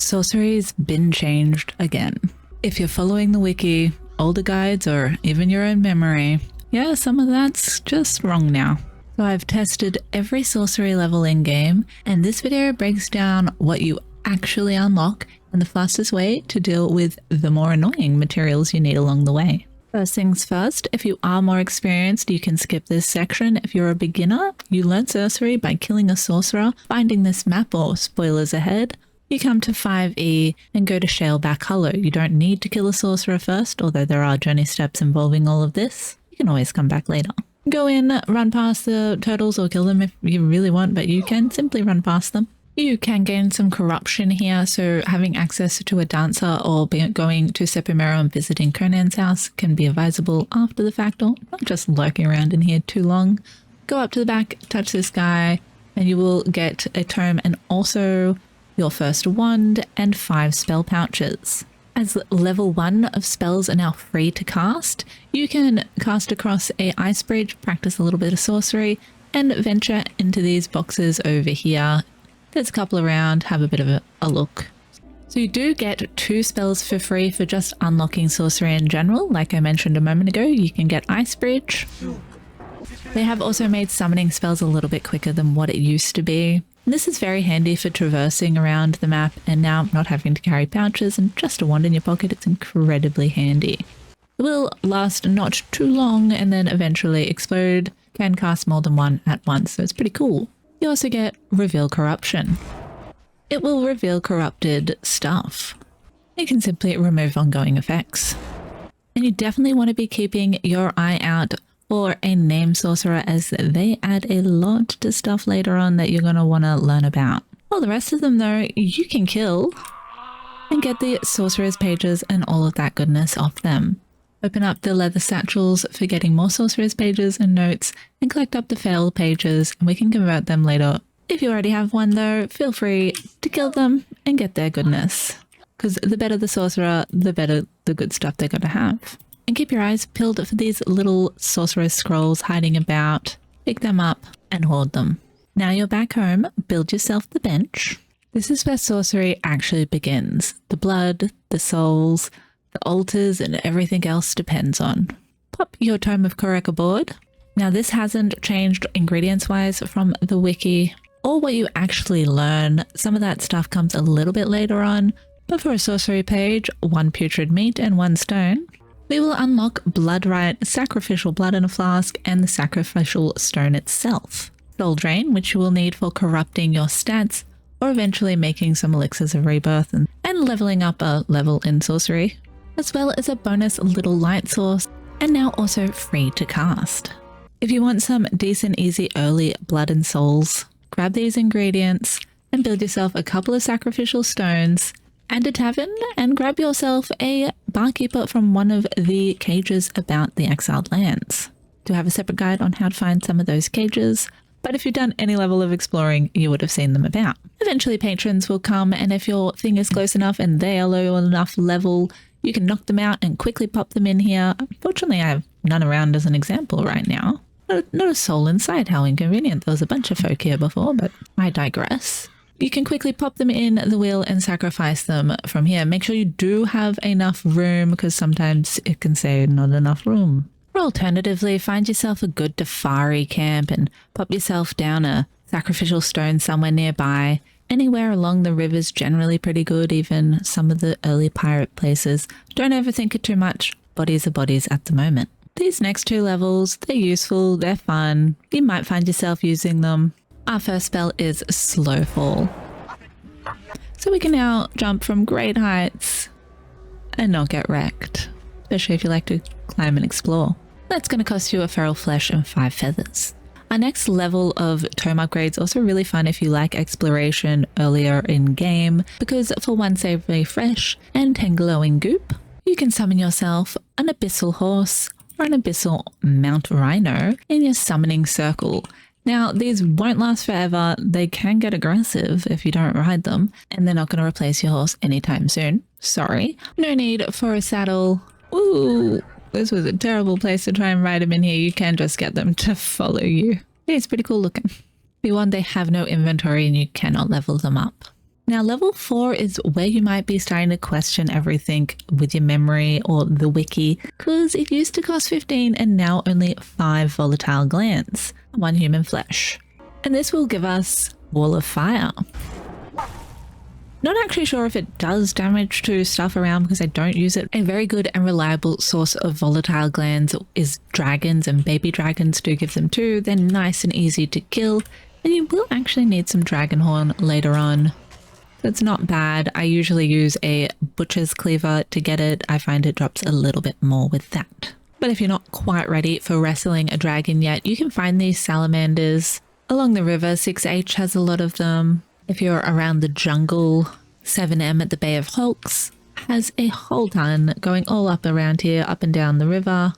Sorcery's been changed again. If you're following the wiki, older guides, or even your own memory, yeah, some of that's just wrong now. So I've tested every sorcery level in game, and this video breaks down what you actually unlock and the fastest way to deal with the more annoying materials you need along the way. First things first, if you are more experienced, you can skip this section. If you're a beginner, you learn sorcery by killing a sorcerer, finding this map, or spoilers ahead. You come to 5E and go to Shaleback Hollow. You don't need to kill a sorcerer first, although there are journey steps involving all of this. You can always come back later. Go in, run past the turtles or kill them if you really want, but you can simply run past them. You can gain some corruption here, so having access to a dancer or going to Sepimero and visiting Conan's house can be advisable after the fact, or not just lurking around in here too long. Go up to the back, touch this guy, and you will get a tome and also your first wand and 5 spell pouches. As level 1 of spells are now free to cast, you can cast across a ice bridge, practice a little bit of sorcery, and venture into these boxes over here. There's a couple around, have a bit of a look. So you do get 2 spells for free for just unlocking sorcery in general. Like I mentioned a moment ago, you can get Ice Bridge. They have also made summoning spells a little bit quicker than what it used to be. And this is very handy for traversing around the map, and now not having to carry pouches and just a wand in your pocket, it's incredibly handy. It will last not too long and then eventually explode. Can cast more than one at once, so it's pretty cool. You also get Reveal Corruption. It will reveal corrupted stuff. You can simply remove ongoing effects. And you definitely want to be keeping your eye out for a name sorcerer, as they add a lot to stuff later on that you're going to want to learn about. All the rest of them though, you can kill and get the sorcerer's pages and all of that goodness off them. Open up the leather satchels for getting more sorcerer's pages and notes, and collect up the fail pages, and we can convert them later. If you already have one though, feel free to kill them and get their goodness, because the better the sorcerer, the better the good stuff they're going to have. And keep your eyes peeled for these little sorceress scrolls hiding about. Pick them up and hoard them. Now you're back home, build yourself the bench. This is where sorcery actually begins. The blood, the souls, the altars, and everything else depends on. Pop your Tome of Korek aboard. Now this hasn't changed ingredients wise from the wiki or what you actually learn. Some of that stuff comes a little bit later on, but for a sorcery page, 1 putrid meat and 1 stone. We will unlock Bloodright, Sacrificial Blood in a Flask, and the Sacrificial Stone itself. Souldrain, which you will need for corrupting your stats or eventually making some Elixirs of Rebirth and leveling up a level in sorcery, as well as a bonus little light source, and now also free to cast. If you want some decent, easy, early blood and souls, grab these ingredients and build yourself a couple of sacrificial stones and a tavern, and grab yourself a barkeeper from one of the cages about the exiled lands. Do have a separate guide on how to find some of those cages, but if you've done any level of exploring, you would have seen them about. Eventually patrons will come, and if your thing is close enough and they are low enough level, you can knock them out and quickly pop them in here. Unfortunately, I have none around as an example right now. Not a soul inside, how inconvenient. There was a bunch of folk here before, but I digress. You can quickly pop them in the wheel and sacrifice them from here. Make sure you do have enough room, because sometimes it can say not enough room. Or alternatively, find yourself a good Defari camp and pop yourself down a sacrificial stone somewhere nearby. Anywhere along the river's generally pretty good, even some of the early pirate places. Don't overthink it too much. Bodies are bodies at the moment. These next 2 levels, they're useful, they're fun. You might find yourself using them. Our first spell is Slow Fall. So we can now jump from great heights and not get wrecked, especially if you like to climb and explore. That's going to cost you a feral flesh and 5 feathers. Our next level of tome upgrades also really fun if you like exploration earlier in game, because for 1 savory fresh and 10 glowing goop, you can summon yourself an abyssal horse or an abyssal mount rhino in your summoning circle. Now, these won't last forever. They can get aggressive if you don't ride them, and they're not going to replace your horse anytime soon. Sorry. No need for a saddle. Ooh, this was a terrible place to try and ride them in here. You can just get them to follow you. Yeah, it's pretty cool looking. The one, they have no inventory and you cannot level them up. Now, level 4 is where you might be starting to question everything with your memory or the wiki, because it used to cost 15 and now only 5 volatile glands, 1 human flesh. And this will give us Wall of Fire. Not actually sure if it does damage to stuff around because I don't use it. A very good and reliable source of volatile glands is dragons, and baby dragons do give them too. They're nice and easy to kill, and you will actually need some dragon horn later on. So it's not bad. I usually use a butcher's cleaver to get it. I find it drops a little bit more with that. But if you're not quite ready for wrestling a dragon yet, you can find these salamanders along the river. 6H has a lot of them. If you're around the jungle, 7M at the Bay of Hulks has a whole ton going all up around here, up and down the river.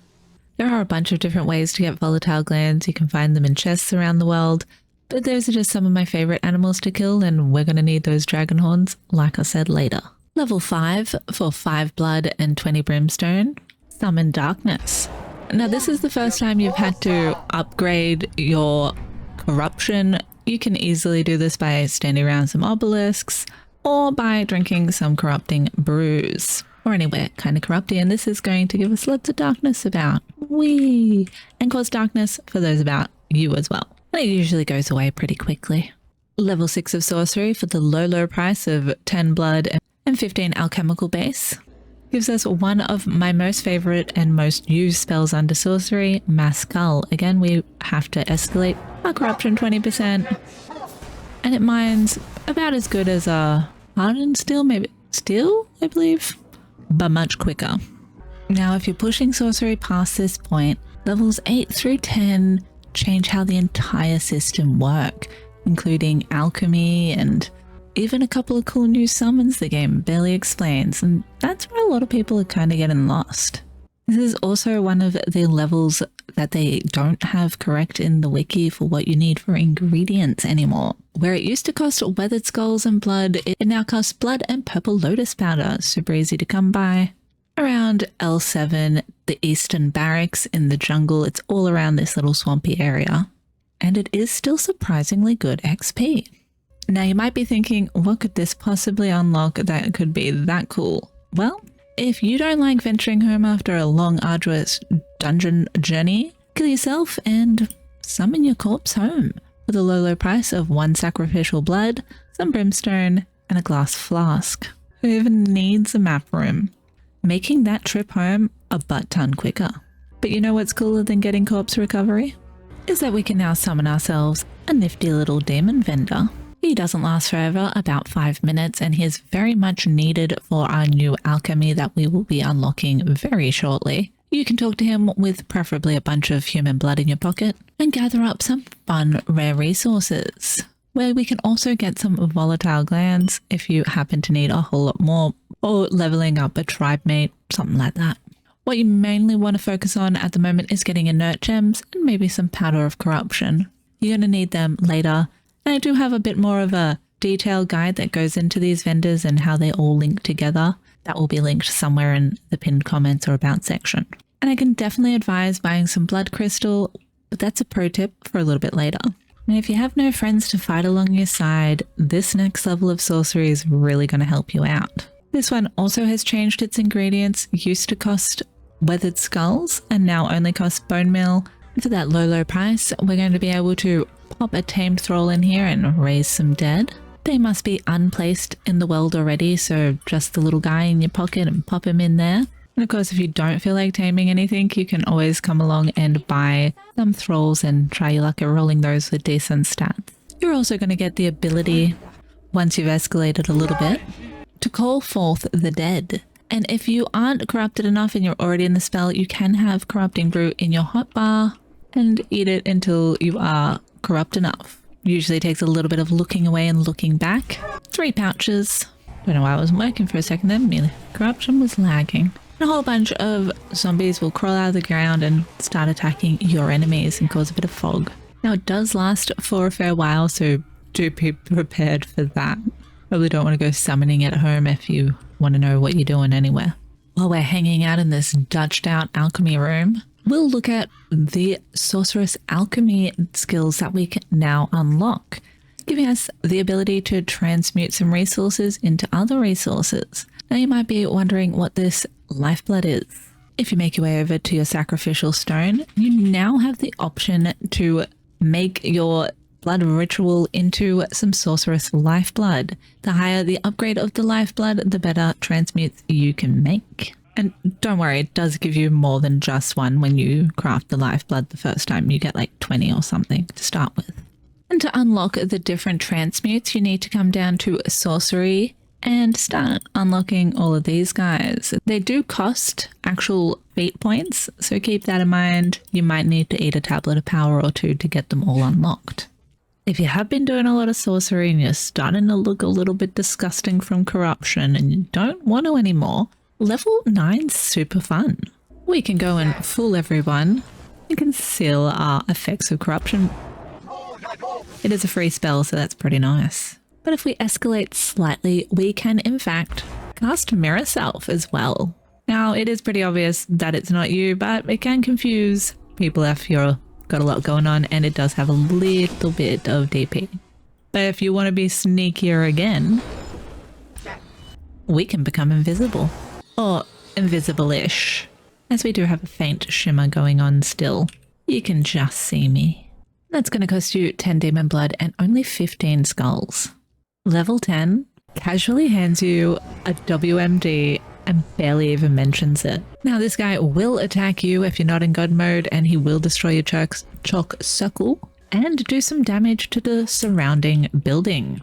There are a bunch of different ways to get volatile glands. You can find them in chests around the world, but those are just some of my favorite animals to kill, and we're going to need those dragon horns, like I said, later. Level 5 for 5 blood and 20 brimstone, Summon Darkness. Now this is the first time you've had to upgrade your corruption. You can easily do this by standing around some obelisks or by drinking some corrupting brews or anywhere kind of corrupting, and this is going to give us lots of darkness about. Whee! And cause darkness for those about you as well. And it usually goes away pretty quickly. Level 6 of sorcery for the low price of 10 blood and 15 alchemical base. Gives us one of my most favorite and most used spells under sorcery, Mass Kull. Again, we have to escalate our corruption 20%. And it mines about as good as a hardened steel, maybe steel, I believe, but much quicker. Now, if you're pushing sorcery past this point, levels 8 through 10 change how the entire system work, including alchemy and even a couple of cool new summons the game barely explains, and that's where a lot of people are kind of getting lost. This is also one of the levels that they don't have correct in the wiki for what you need for ingredients anymore. Where it used to cost weathered skulls and blood, it now costs blood and purple lotus powder, super easy to come by. Around L7, the eastern barracks in the jungle, it's all around this little swampy area, and it is still surprisingly good XP. Now you might be thinking, what could this possibly unlock that could be that cool? Well, if you don't like venturing home after a long, arduous dungeon journey, kill yourself and summon your corpse home for the low price of 1 sacrificial blood, some brimstone, and a glass flask. Who even needs a map room? Making that trip home a butt ton quicker. But you know what's cooler than getting corpse recovery? Is that we can now summon ourselves a nifty little demon vendor. He doesn't last forever, about 5 minutes, and he is very much needed for our new alchemy that we will be unlocking very shortly. You can talk to him with preferably a bunch of human blood in your pocket and gather up some fun rare resources, where we can also get some volatile glands if you happen to need a whole lot more, or leveling up a tribe mate, something like that. What you mainly want to focus on at the moment is getting inert gems and maybe some powder of corruption. You're going to need them later. And I do have a bit more of a detailed guide that goes into these vendors and how they all link together. That will be linked somewhere in the pinned comments or about section. And I can definitely advise buying some blood crystal, but that's a pro tip for a little bit later. And if you have no friends to fight along your side, this next level of sorcery is really going to help you out. This one also has changed its ingredients. It used to cost weathered skulls and now only costs bone meal. For that low price, we're going to be able to pop a tamed thrall in here and raise some dead. They must be unplaced in the world already, so just the little guy in your pocket and pop him in there. And of course, if you don't feel like taming anything, you can always come along and buy some thralls and try your luck at rolling those with decent stats. You're also going to get the ability, once you've escalated a little bit, to call forth the dead. And if you aren't corrupted enough and you're already in the spell, you can have corrupting brew in your hotbar and eat it until you are corrupt enough. Usually takes a little bit of looking away and looking back. 3 pouches. Don't know why I wasn't working for a second then. Merely corruption was lagging. And a whole bunch of zombies will crawl out of the ground and start attacking your enemies and cause a bit of fog. Now it does last for a fair while, so do be prepared for that. Probably don't want to go summoning at home if you want to know what you're doing anywhere. While we're hanging out in this Dutched out alchemy room, we'll look at the Sorcerous Alchemy skills that we can now unlock. giving us the ability to transmute some resources into other resources. Now you might be wondering what this lifeblood is. If you make your way over to your Sacrificial Stone, you now have the option to make your blood ritual into some Sorcerous Lifeblood. The higher the upgrade of the lifeblood, the better transmutes you can make. And don't worry, it does give you more than just one when you craft the lifeblood the first time. You get like 20 or something to start with. And to unlock the different transmutes, you need to come down to Sorcery and start unlocking all of these guys. They do cost actual fate points, so keep that in mind. You might need to eat a tablet of power or two to get them all unlocked. If you have been doing a lot of sorcery and you're starting to look a little bit disgusting from corruption and you don't want to anymore, level 9's super fun. We can go and fool everyone and conceal our effects of corruption. It is a free spell, so that's pretty nice. But if we escalate slightly, we can in fact cast Mirror Self as well. Now, it is pretty obvious that it's not you, but it can confuse people if you're got a lot going on, and it does have a little bit of DP. But if you want to be sneakier again, we can become invisible. Or invisible-ish, as we do have a faint shimmer going on still. You can just see me. That's going to cost you 10 demon blood and only 15 skulls. Level 10 casually hands you a WMD and barely even mentions it. Now this guy will attack you if you're not in god mode, and he will destroy your chalk circle and do some damage to the surrounding building.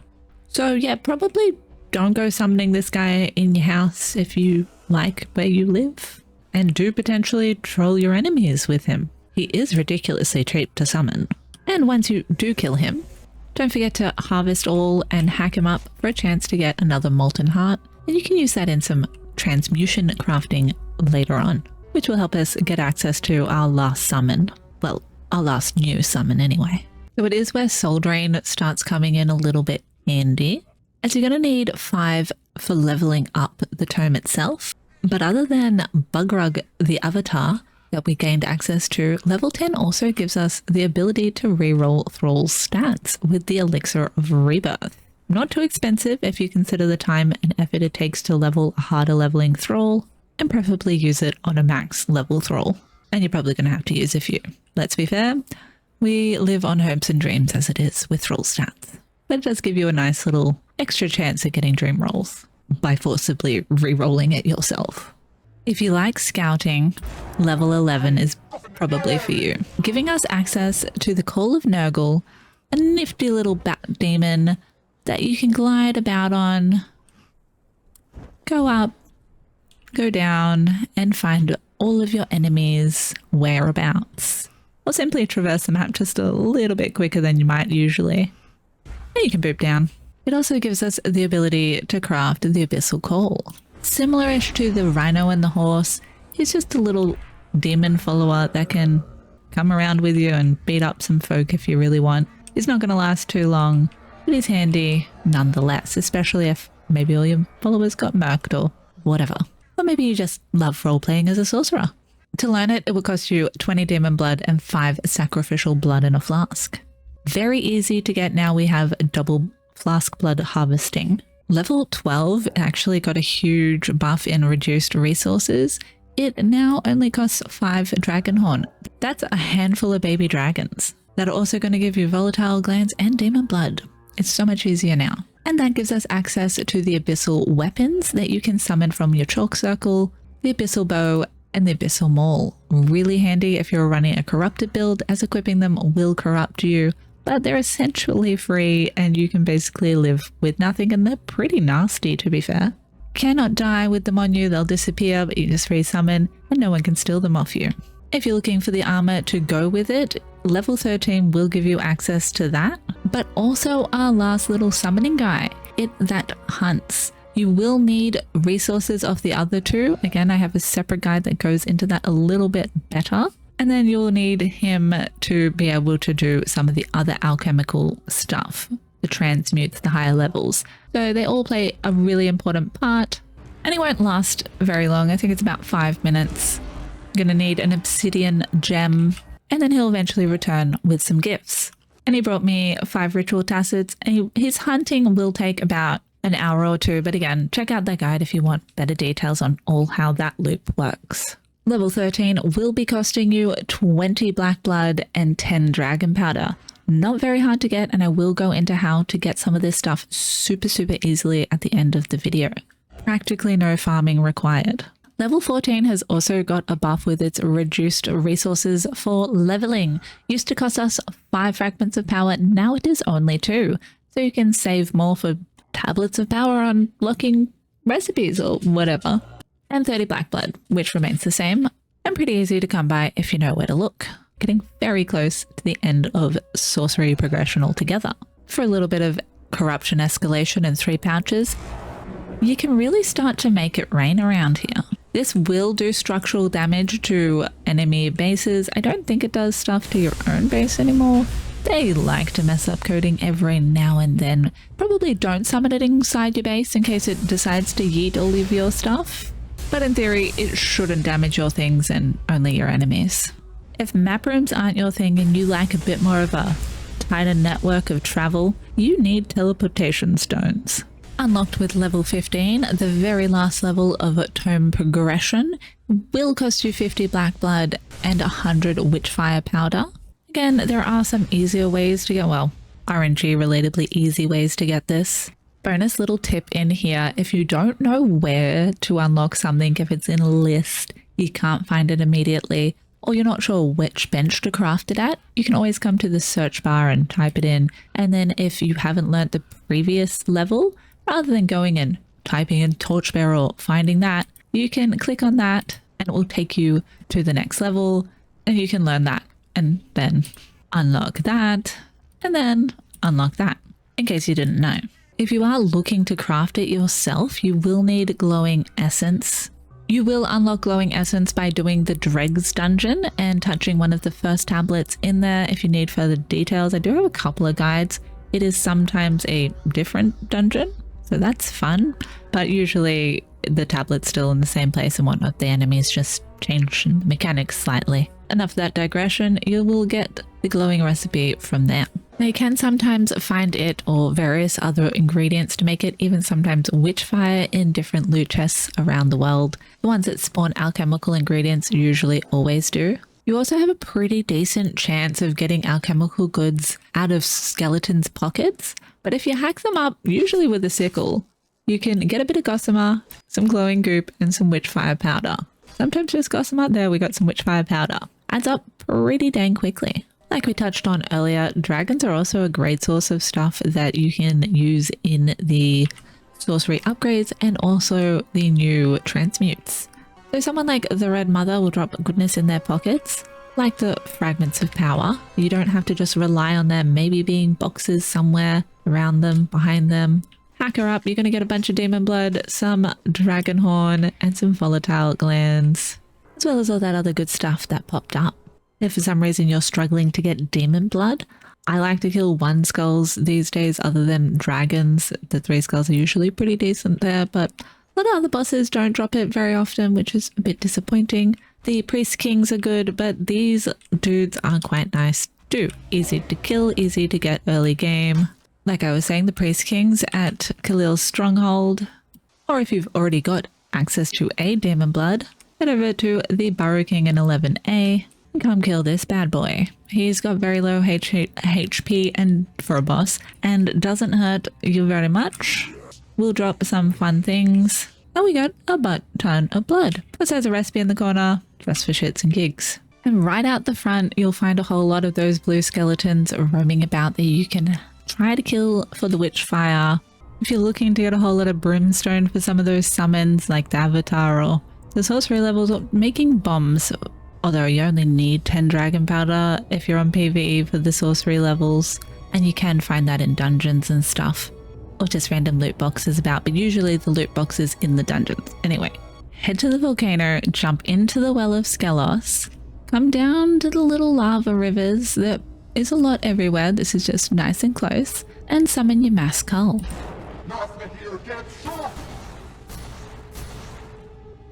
So yeah, probably don't go summoning this guy in your house if you like where you live, and do potentially troll your enemies with him. He is ridiculously cheap to summon. And once you do kill him, don't forget to harvest all and hack him up for a chance to get another molten heart, and you can use that in some transmutation crafting later on, which will help us get access to our last summon. Well, our last new summon anyway. So it is where souldrain starts coming in a little bit handy, as you're going to need 5 for leveling up the tome itself. But other than Bokrug the avatar that we gained access to, level 10 also gives us the ability to reroll Thrall's stats with the Elixir of Rebirth. Not too expensive if you consider the time and effort it takes to level a harder leveling Thrall, and preferably use it on a max level Thrall. And you're probably going to have to use a few. Let's be fair, we live on hopes and dreams as it is with Thrall stats. But it does give you a nice little extra chance at getting dream rolls by forcibly re-rolling it yourself. If you like scouting, level 11 is probably for you, giving us access to the Kull of Nergal, a nifty little bat demon that you can glide about on, go up, go down, and find all of your enemies' whereabouts. Or simply traverse the map just a little bit quicker than you might usually. And you can boop down. It also gives us the ability to craft the Abyssal Call. Similar-ish to the Rhino and the Horse, he's just a little demon follower that can come around with you and beat up some folk if you really want. He's not going to last too long, but he's handy nonetheless, especially if maybe all your followers got murked or whatever. Or maybe you just love role-playing as a sorcerer. To learn it, it will cost you 20 demon blood and 5 sacrificial blood in a flask. Very easy to get now. We have double flask blood harvesting. Level 12 actually got a huge buff in reduced resources. It now only costs 5 dragon horn. That's a handful of baby dragons that are also going to give you volatile glands and demon blood. It's so much easier now. And that gives us access to the abyssal weapons that you can summon from your chalk circle, the abyssal bow, and the abyssal maul. Really handy if you're running a corrupted build, as equipping them will corrupt you, but they're essentially free and you can basically live with nothing, and they're pretty nasty to be fair. Cannot die with them on you, they'll disappear, but you just free summon and no one can steal them off you. If you're looking for the armor to go with it, level 13 will give you access to that, but also our last little summoning guy, that hunts. You will need resources of the other two. Again, I have a separate guide that goes into that a little bit better. And then you'll need him to be able to do some of the other alchemical stuff, the transmutes, the higher levels. So they all play a really important part, and it won't last very long. I think it's about 5 minutes. You're going to need an obsidian gem, and then he'll eventually return with some gifts. And he brought me 5 ritual tacits. And his hunting will take about an hour or 2. But again, check out that guide if you want better details on all how that loop works. Level 13 will be costing you 20 black blood and 10 dragon powder. Not very hard to get, and I will go into how to get some of this stuff super easily at the end of the video. Practically no farming required. Level 14 has also got a buff with its reduced resources for leveling. Used to cost us 5 fragments of power, now it is only 2. So you can save more for tablets of power on unlocking recipes or whatever. And 30 black blood, which remains the same and pretty easy to come by if you know where to look. Getting very close to the end of sorcery progression altogether. For a little bit of corruption escalation and 3 pouches, you can really start to make it rain around here. This will do structural damage to enemy bases. I don't think it does stuff to your own base anymore. They like to mess up coding every now and then. Probably don't summon it inside your base in case it decides to yeet all of your stuff. But in theory, it shouldn't damage your things and only your enemies. If map rooms aren't your thing and you like a bit more of a tighter network of travel, you need teleportation stones. Unlocked with level 15, the very last level of Tome Progression will cost you 50 black blood and 100 witchfire powder. Again, there are some easier ways to get, well, RNG relatably easy ways to get this. Bonus little tip in here, if you don't know where to unlock something, if it's in a list, you can't find it immediately, or you're not sure which bench to craft it at, you can always come to the search bar and type it in. And then if you haven't learnt the previous level, rather than going and typing in torchbearer or finding that, you can click on that and it will take you to the next level and you can learn that and then unlock that and then unlock that, in case you didn't know. If you are looking to craft it yourself, you will need glowing essence. You will unlock glowing essence by doing the Dregs dungeon and touching one of the first tablets in there. If you need further details, I do have a couple of guides. It is sometimes a different dungeon, so that's fun, but usually the tablet's still in the same place and whatnot. The enemies just change the mechanics slightly. Enough of that digression, you will get the glowing recipe from there. Now you can sometimes find it or various other ingredients to make it, even sometimes witchfire in different loot chests around the world. The ones that spawn alchemical ingredients usually always do. You also have a pretty decent chance of getting alchemical goods out of skeletons' pockets, but if you hack them up, usually with a sickle, you can get a bit of gossamer, some glowing goop, and some witchfire powder. Sometimes just gossamer. There we got some witchfire powder. Adds up pretty dang quickly. Like we touched on earlier, dragons are also a great source of stuff that you can use in the sorcery upgrades and also the new transmutes. So someone like the Red Mother will drop goodness in their pockets, like the fragments of power. You don't have to just rely on them maybe being boxes somewhere around them, behind them. Hack her up, you're going to get a bunch of demon blood, some dragon horn, and some volatile glands, as well as all that other good stuff that popped up. If for some reason you're struggling to get demon blood, I like to kill 1 skulls these days other than dragons. The 3 skulls are usually pretty decent there, but a lot of other bosses don't drop it very often, which is a bit disappointing. The priest kings are good, but these dudes are quite nice too. Easy to kill, easy to get early game. Like I was saying, the priest kings at Khalil's stronghold, or if you've already got access to a demon blood, head over to the Burrow King in 11A. Come kill this bad boy. He's got very low HP and for a boss and doesn't hurt you very much. We'll drop some fun things. And we got a butt ton of blood. Plus there's a recipe in the corner just for shits and gigs. And right out the front, you'll find a whole lot of those blue skeletons roaming about that you can try to kill for the witchfire. If you're looking to get a whole lot of brimstone for some of those summons like the avatar or the sorcery levels, or making bombs. Although you only need 10 dragon powder if you're on PvE for the sorcery levels, and you can find that in dungeons and stuff, or just random loot boxes about, but usually the loot boxes in the dungeons. Anyway, head to the volcano, jump into the Well of Skelos, come down to the little lava rivers. There is a lot everywhere. This is just nice and close, and summon your mass kull.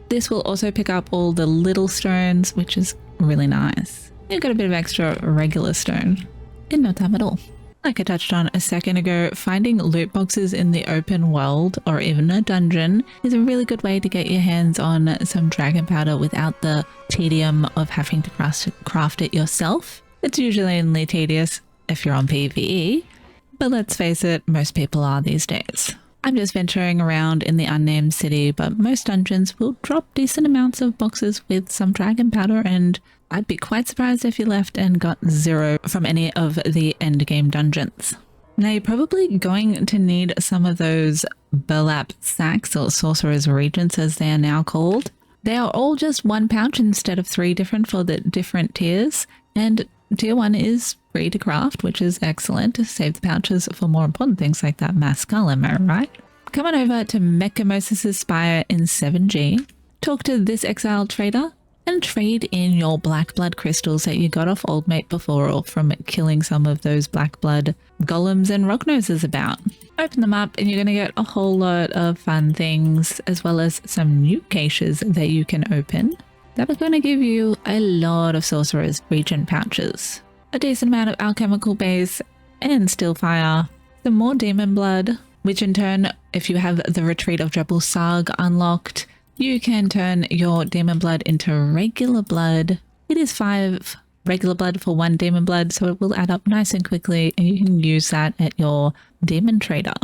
This will also pick up all the little stones, which is really nice. You've got a bit of extra regular stone. in no time at all. Like I touched on a second ago, finding loot boxes in the open world or even a dungeon is a really good way to get your hands on some dragon powder without the tedium of having to craft it yourself. It's usually only tedious if you're on PvE, but let's face it, most people are these days. I'm just venturing around in the unnamed city, but most dungeons will drop decent amounts of boxes with some dragon powder, and I'd be quite surprised if you left and got 0 from any of the endgame dungeons. Now you're probably going to need some of those burlap sacks, or sorcerer's regents as they are now called. They are all just 1 pouch instead of 3 different for the different tiers, and tier 1 is free to craft, which is excellent. Save the pouches for more important things like that mass skull, am I right? Come on over to Mechamosis' Spire in 7G, talk to this exiled trader, and trade in your black blood crystals that you got off Old Mate before or from killing some of those black blood golems and rock noses about. Open them up and you're going to get a whole lot of fun things, as well as some new caches that you can open that are going to give you a lot of Sorcerer's Regent pouches, a decent amount of alchemical base and Stillfire, some more demon blood, which in turn, if you have the Retreat of Jebel Sarg unlocked, you can turn your demon blood into regular blood. It is 5 regular blood for 1 demon blood, so it will add up nice and quickly, and you can use that at your demon trader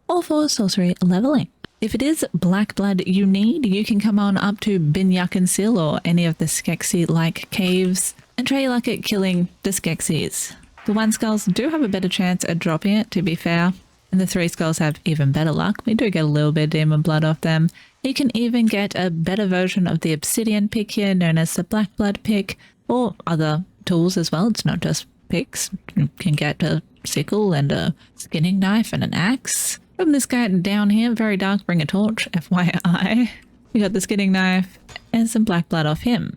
or for sorcery leveling. If it is black blood you need, you can come on up to Conceal or any of the Skeksis-like caves and try your luck at killing the Skeksis. The 1 skulls do have a better chance at dropping it, to be fair, and the 3 skulls have even better luck. We do get a little bit of demon blood off them. You can even get a better version of the obsidian pick here, known as the black blood pick, or other tools as well. It's not just picks. You can get a sickle and a skinning knife and an axe. From this guy down here, very dark, bring a torch, FYI. You got the skinning knife and some black blood off him.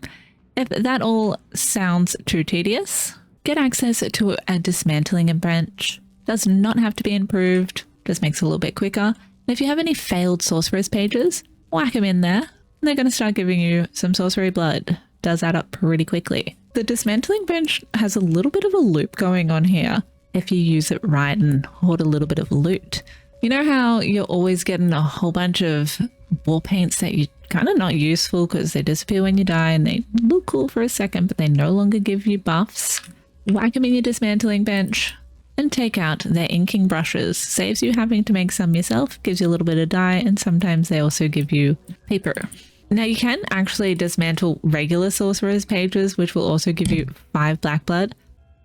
If that all sounds too tedious, get access to a dismantling bench. Does not have to be improved, just makes it a little bit quicker. And if you have any failed sorceress pages, whack them in there and they're going to start giving you some sorcery blood. Does add up pretty quickly. The dismantling bench has a little bit of a loop going on here if you use it right and hoard a little bit of loot. You know how you're always getting a whole bunch of war paints that you kind of not useful because they disappear when you die and they look cool for a second, but they no longer give you buffs? Whack them in your dismantling bench and take out their inking brushes. Saves you having to make some yourself, gives you a little bit of dye, and sometimes they also give you paper. Now you can actually dismantle regular sorcerers pages, which will also give you 5 black blood.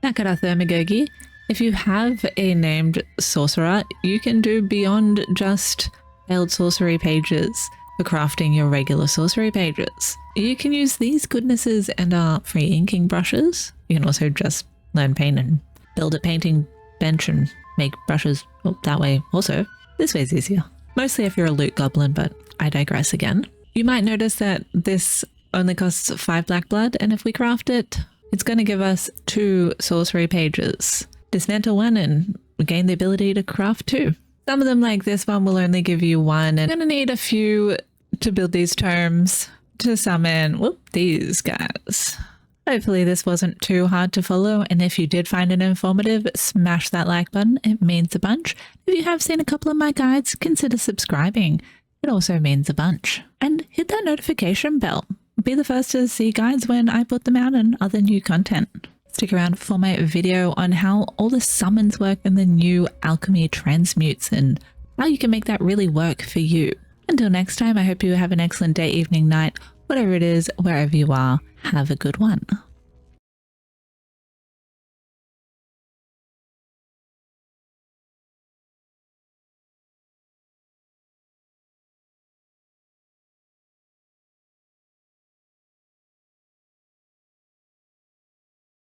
Back at our Thermagogy, if you have a named sorcerer, you can do beyond just failed sorcery pages for crafting your regular sorcery pages. You can use these goodnesses and our free inking brushes. You can also just learn paint and build a painting bench and make brushes that way also. This way's easier. Mostly if you're a loot goblin, but I digress again. You might notice that this only costs 5 black blood, and if we craft it, it's going to give us 2 sorcery pages. Dismantle 1 and gain the ability to craft 2. Some of them, like this one, will only give you 1, and you're going to need a few to build these tomes to summon these guys. Hopefully this wasn't too hard to follow, and if you did find it informative, smash that like button. It means a bunch. If you have seen a couple of my guides, consider subscribing. It also means a bunch. And hit that notification bell. Be the first to see guides when I put them out and other new content. Stick around for my video on how all the summons work and the new alchemy transmutes and how you can make that really work for you. Until next time, I hope you have an excellent day, evening, night, whatever it is, wherever you are. Have a good one.